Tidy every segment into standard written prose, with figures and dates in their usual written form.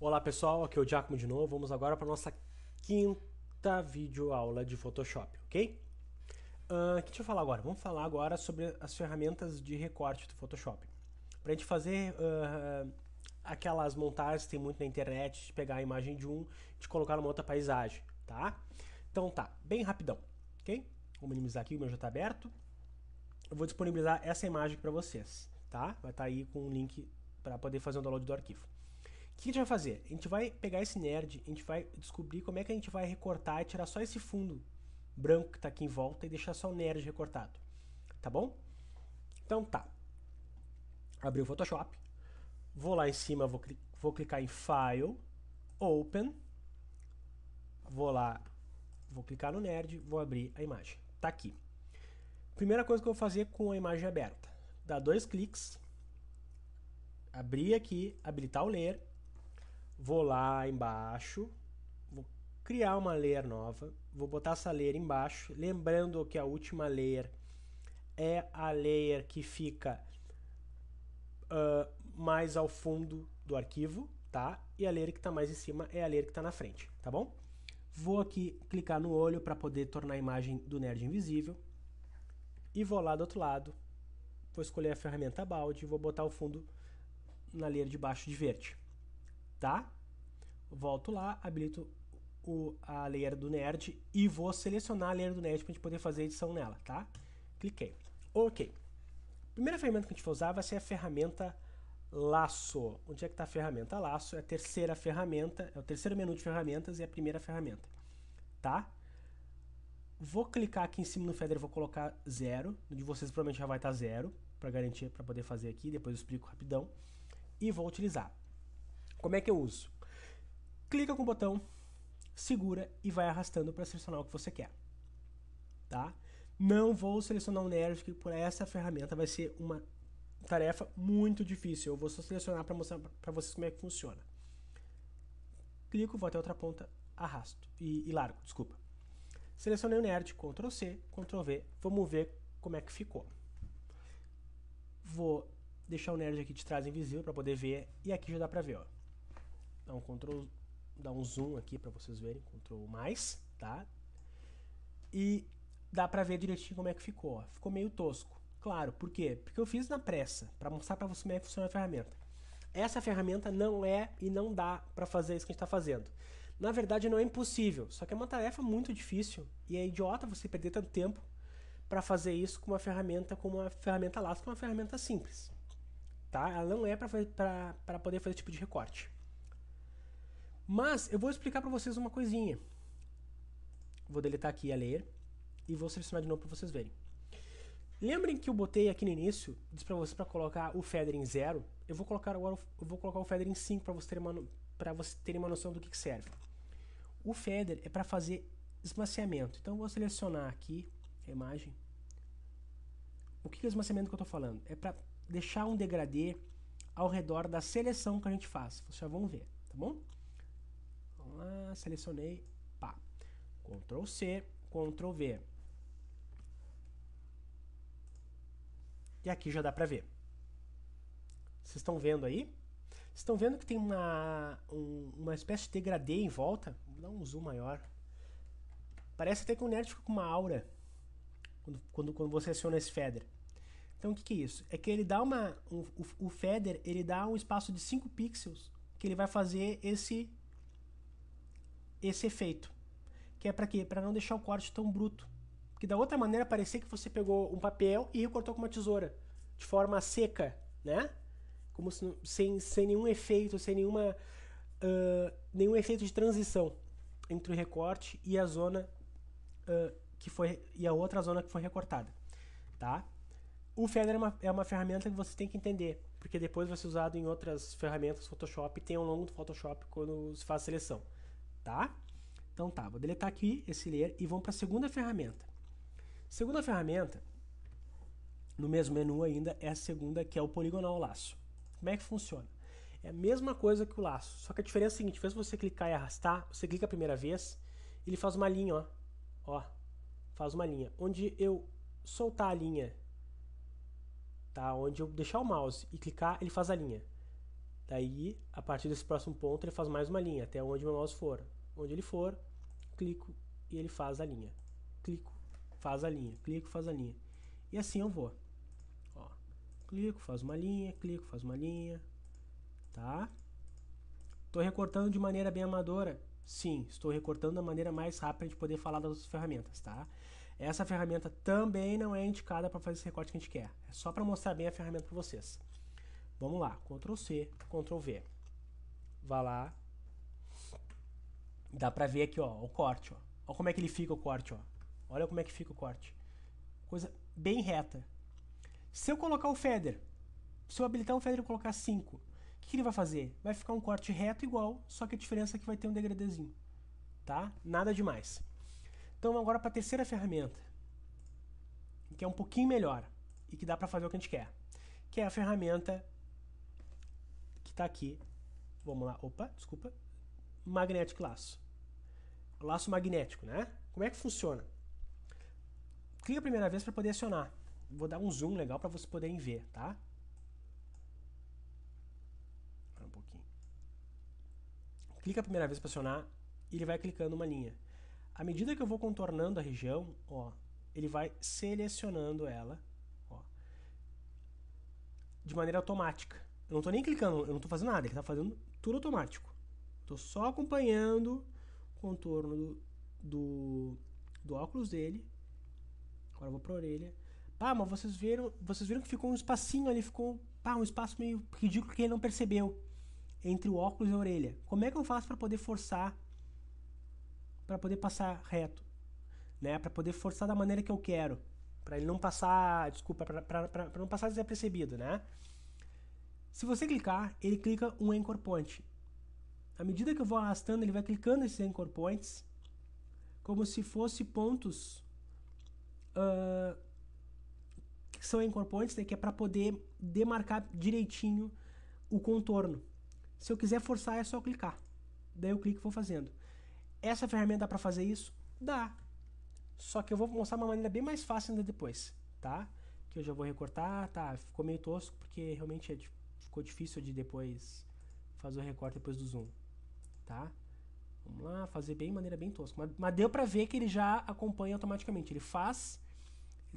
Olá pessoal, aqui é o Giacomo de novo. Vamos agora para a nossa quinta videoaula de Photoshop, ok? O que deixa eu falar agora? Vamos falar agora sobre as ferramentas de recorte do Photoshop. Para a gente fazer aquelas montagens que tem muito na internet, de pegar a imagem de de colocar numa outra paisagem, tá? Então tá, bem rapidão, ok? Vou minimizar aqui, o meu já está aberto. Eu vou disponibilizar essa imagem para vocês, tá? Vai estar aí com um link para poder fazer o download do arquivo. O que a gente vai fazer? A gente vai pegar esse nerd, a gente vai descobrir como é que a gente vai recortar e tirar só esse fundo branco que está aqui em volta e deixar só o nerd recortado. Tá bom? Então tá. Abri o Photoshop. Vou lá em cima, vou clicar em File, Open. Vou lá, vou clicar no nerd, vou abrir a imagem. Tá aqui. Primeira coisa que eu vou fazer com a imagem aberta. Dá 2 cliques. Abrir aqui, habilitar o Layer. Vou lá embaixo, vou criar uma layer nova, vou botar essa layer embaixo, lembrando que a última layer é a layer que fica mais ao fundo do arquivo, tá? E a layer que está mais em cima é a layer que está na frente, tá bom? Vou aqui clicar no olho para poder tornar a imagem do nerd invisível e vou lá do outro lado, vou escolher a ferramenta balde e vou botar o fundo na layer de baixo de verde. Tá? Volto lá, habilito a layer do nerd e vou selecionar a layer do nerd para a gente poder fazer a edição nela, tá? Cliquei. Ok. A primeira ferramenta que a gente vai usar vai ser a ferramenta Laço. Onde é que está a ferramenta Laço? É a terceira ferramenta, é o terceiro menu de ferramentas e a primeira ferramenta, tá? Vou clicar aqui em cima no feather e vou colocar 0. No de vocês provavelmente já vai estar 0, para garantir, para poder fazer aqui, depois eu explico rapidão. E vou utilizar. Como é que eu uso? Clica com o botão, segura e vai arrastando para selecionar o que você quer. Tá? Não vou selecionar um nerd, que por essa ferramenta vai ser uma tarefa muito difícil. Eu vou só selecionar para mostrar para vocês como é que funciona. Clico, vou até outra ponta, arrasto e largo, desculpa. Selecionei o nerd, Ctrl C, Ctrl V. Vamos ver como é que ficou. Vou deixar o nerd aqui de trás invisível para poder ver. E aqui já dá para ver, ó. Dá um zoom aqui para vocês verem, Ctrl mais, tá? E dá para ver direitinho como é que ficou, ó. Ficou meio tosco. Claro, por quê? Porque eu fiz na pressa, para mostrar para você como é que funciona a ferramenta. Essa ferramenta não é e não dá para fazer isso que a gente está fazendo. Na verdade, não é impossível, só que é uma tarefa muito difícil e é idiota você perder tanto tempo para fazer isso com uma ferramenta como a ferramenta Lasso, que é uma ferramenta simples. Tá? Ela não é para poder fazer esse tipo de recorte. Mas eu vou explicar para vocês uma coisinha. Vou deletar aqui a layer e vou selecionar de novo para vocês verem. Lembrem que eu botei aqui no início, disse para vocês para colocar o feather em 0. Eu vou colocar agora o feather em 5 para vocês terem uma noção do que serve. O feather é para fazer esmaciamento. Então eu vou selecionar aqui a imagem. O que é o esmaciamento que eu estou falando? É para deixar um degradê ao redor da seleção que a gente faz. Vocês já vão ver, tá bom? Vamos lá, selecionei, pá. Ctrl C, Ctrl V. E aqui já dá pra ver. Vocês estão vendo aí? Vocês estão vendo que tem uma espécie de degradê em volta? Vou dar um zoom maior. Parece até que o nerd fica com uma aura quando você aciona esse feather. Então o que é isso? É que ele dá o feather ele dá um espaço de 5 pixels que ele vai fazer esse efeito. Que é para quê? Para não deixar o corte tão bruto. Porque da outra maneira parecia que você pegou um papel e recortou com uma tesoura. De forma seca, né? Como se, sem nenhum efeito, sem nenhum efeito de transição entre o recorte e a zona e a outra zona que foi recortada. Tá? O feather é uma ferramenta que você tem que entender. Porque depois vai ser usado em outras ferramentas do Photoshop e tem ao longo do Photoshop quando se faz a seleção. Tá? Então tá, vou deletar aqui esse layer e vamos para a segunda ferramenta. Segunda ferramenta, no mesmo menu ainda, é a segunda, que é o poligonal laço. Como é que funciona? É a mesma coisa que o laço, só que a diferença é a seguinte, se você clicar e arrastar, você clica a primeira vez, ele faz uma linha, ó, faz uma linha. Onde eu soltar a linha, tá? Onde eu deixar o mouse e clicar, ele faz a linha. Daí, a partir desse próximo ponto, ele faz mais uma linha, até onde meu mouse for. Onde ele for, clico e ele faz a linha. Clico, faz a linha. Clico, faz a linha. E assim eu vou. Ó, clico, faz uma linha, clico, faz uma linha. Tá? Estou recortando de maneira bem amadora? Sim, estou recortando da maneira mais rápida de poder falar das outras ferramentas, tá? Essa ferramenta também não é indicada para fazer esse recorte que a gente quer. É só para mostrar bem a ferramenta para vocês. Vamos lá, Ctrl C, Ctrl V. Vá lá. Dá pra ver aqui, ó, o corte, ó. Olha como é que ele fica o corte, ó. Olha como é que fica o corte. Coisa bem reta. Se eu colocar o feather, se eu habilitar o feather e colocar 5, o que ele vai fazer? Vai ficar um corte reto igual, só que a diferença é que vai ter um degradezinho. Tá? Nada demais. Então agora para a terceira ferramenta, que é um pouquinho melhor e que dá para fazer o que a gente quer. Que é a ferramenta que está aqui. Vamos lá, opa, desculpa. Magnetic Laço. Laço magnético, né? Como é que funciona? Clica a primeira vez para poder acionar. Vou dar um zoom legal para vocês poderem ver, tá? Um pouquinho. Clica a primeira vez para acionar e ele vai clicando uma linha. À medida que eu vou contornando a região, ó, ele vai selecionando ela, ó, de maneira automática. Eu não estou nem clicando, eu não estou fazendo nada, ele está fazendo tudo automático. Estou só acompanhando o contorno do óculos dele. Agora eu vou para a orelha. Ah, mas vocês viram que ficou um espacinho ali, ficou um espaço meio ridículo que ele não percebeu entre o óculos e a orelha. Como é que eu faço para poder forçar, para poder passar reto, né? Para poder forçar da maneira que eu quero, para ele não passar, desculpa, para não passar desapercebido, né? Se você clicar, ele clica um anchor point. À medida que eu vou arrastando, ele vai clicando esses anchor points como se fosse pontos que são anchor points, né, que é para poder demarcar direitinho o contorno. Se eu quiser forçar, é só clicar. Daí eu clico e vou fazendo. Essa ferramenta dá para fazer isso? Dá. Só que eu vou mostrar uma maneira bem mais fácil ainda depois, tá? Que eu já vou recortar, tá? Ficou meio tosco porque realmente ficou difícil de depois fazer o recorte depois do zoom, tá? Vamos lá, fazer bem maneira bem tosca. Mas deu pra ver que ele já acompanha automaticamente. Ele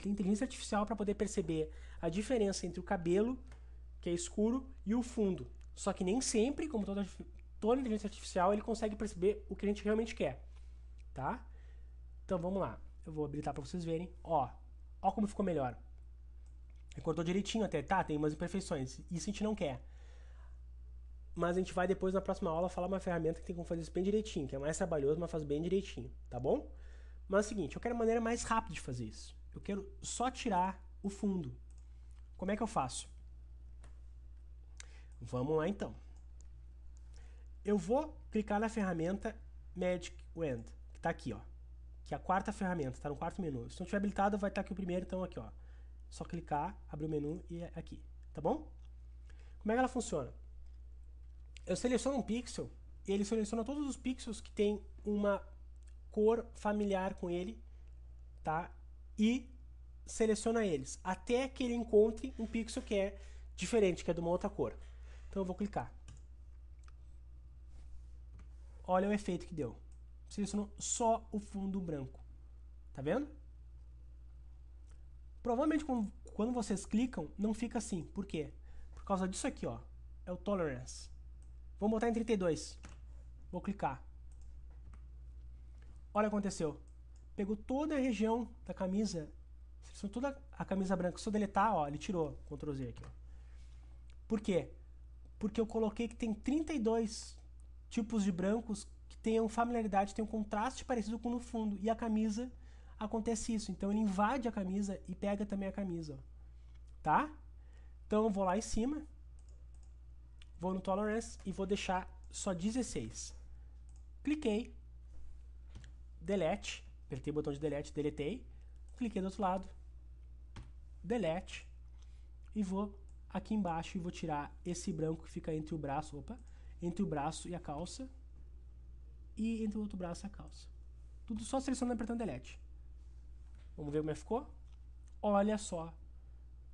tem inteligência artificial para poder perceber a diferença entre o cabelo, que é escuro, e o fundo. Só que nem sempre, como toda inteligência artificial, ele consegue perceber o que a gente realmente quer, tá? Então vamos lá. Eu vou habilitar para vocês verem. Ó como ficou melhor. Recortou direitinho até, tá? Tem umas imperfeições. Isso a gente não quer. Mas a gente vai depois na próxima aula falar uma ferramenta que tem como fazer isso bem direitinho, que é mais trabalhoso, mas faz bem direitinho, tá bom? Mas é o seguinte, eu quero uma maneira mais rápida de fazer isso. Eu quero só tirar o fundo. Como é que eu faço? Vamos lá então. Eu vou clicar na ferramenta Magic Wand, que está aqui, ó. Que é a quarta ferramenta, está no quarto menu. Se não tiver habilitado, vai estar aqui o primeiro, então aqui, ó. Só clicar, abrir o menu e é aqui, tá bom? Como é que ela funciona? Eu seleciono um pixel e ele seleciona todos os pixels que tem uma cor familiar com ele, tá? E seleciona eles até que ele encontre um pixel que é diferente, que é de uma outra cor. Então eu vou clicar. Olha o efeito que deu. Selecionou só o fundo branco. Tá vendo? Provavelmente quando vocês clicam, não fica assim. Por quê? Por causa disso aqui, ó. É o Tolerance. Vamos botar em 32. Vou clicar. Olha o que aconteceu. Pegou toda a região da camisa. Selecionou toda a camisa branca. Se eu deletar, ó, ele tirou. Ctrl Z aqui, ó. Por quê? Porque eu coloquei que tem 32 tipos de brancos que tenham familiaridade, tenham um contraste parecido com no fundo. E a camisa acontece isso. Então ele invade a camisa e pega também a camisa. Ó. Tá? Então eu vou lá em cima. Vou no Tolerance e vou deixar só 16. Cliquei. Delete. Apertei o botão de delete, deletei. Cliquei do outro lado. Delete. E vou aqui embaixo e vou tirar esse branco que fica entre o braço. Opa! Entre o braço e a calça. E entre o outro braço e a calça. Tudo só selecionando e apertando delete. Vamos ver como é que ficou? Olha só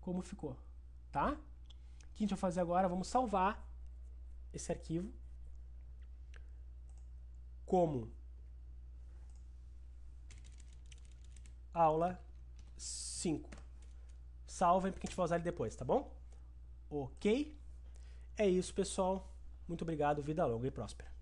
como ficou. Tá? O que a gente vai fazer agora? Vamos salvar esse arquivo como aula 5. Salvem porque a gente vai usar ele depois, tá bom? Ok? É isso, pessoal. Muito obrigado, vida longa e próspera.